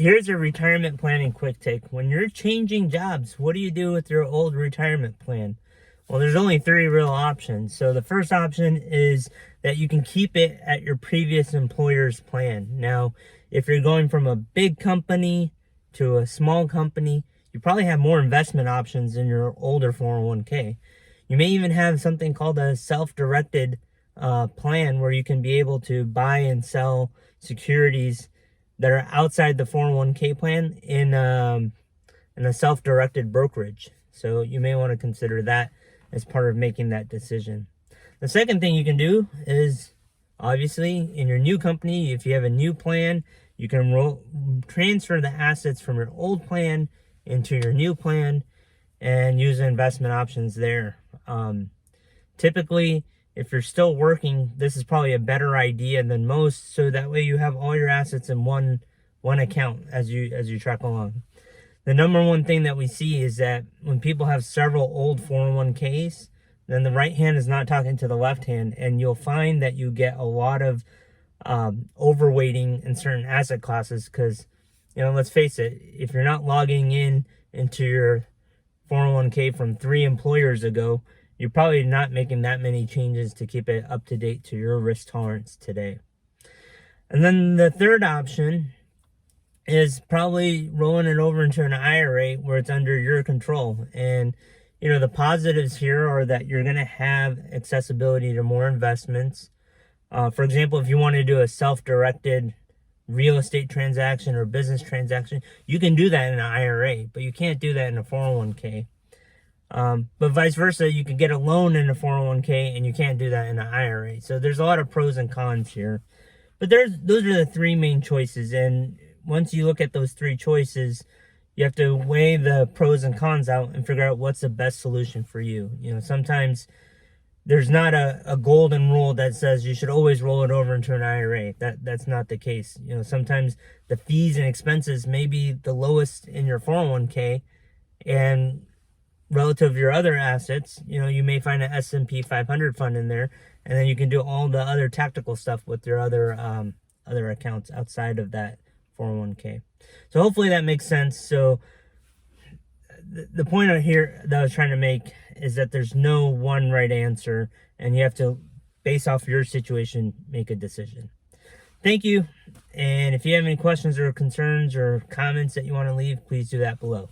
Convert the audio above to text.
Here's a retirement planning quick take. When you're changing jobs, what do you do with your old retirement plan? Well, there's only three real options. So the first option is that you can keep it at your previous employer's plan. Now, if you're going from a big company to a small company, you probably have more investment options in your older 401k. You may even have something called a self-directed plan where you can be able to buy and sell securities that are outside the 401k plan in a self-directed brokerage. So you may want to consider that as part of making that decision. The second thing you can do is, obviously, in your new company, if you have a new plan, you can transfer the assets from your old plan into your new plan and use the investment options there. Typically, if you're still working, this is probably a better idea than most, so that way you have all your assets in one account as you track along. The number one thing that we see is that when people have several old 401ks, then the right hand is not talking to the left hand, and you'll find that you get a lot of overweighting in certain asset classes because, let's face it, if you're not logging into your 401k from 3 employers ago, you're probably not making that many changes to keep it up to date to your risk tolerance today. And then the third option is probably rolling it over into an IRA where it's under your control. And, the positives here are that you're going to have accessibility to more investments. For example, if you want to do a self-directed real estate transaction or business transaction, you can do that in an IRA, but you can't do that in a 401k. But vice versa, you can get a loan in a 401k and you can't do that in an IRA. So there's a lot of pros and cons here. But those are the three main choices. And once you look at those three choices, you have to weigh the pros and cons out and figure out what's the best solution for you. Sometimes there's not a golden rule that says you should always roll it over into an IRA. That's not the case. Sometimes the fees and expenses may be the lowest in your 401k, and relative to your other assets, you may find an S&P 500 fund in there, and then you can do all the other tactical stuff with your other accounts outside of that 401k. So hopefully that makes sense. So the point out here that I was trying to make is that there's no one right answer, and you have to, based off your situation, make a decision. Thank you. And if you have any questions or concerns or comments that you want to leave, please do that below.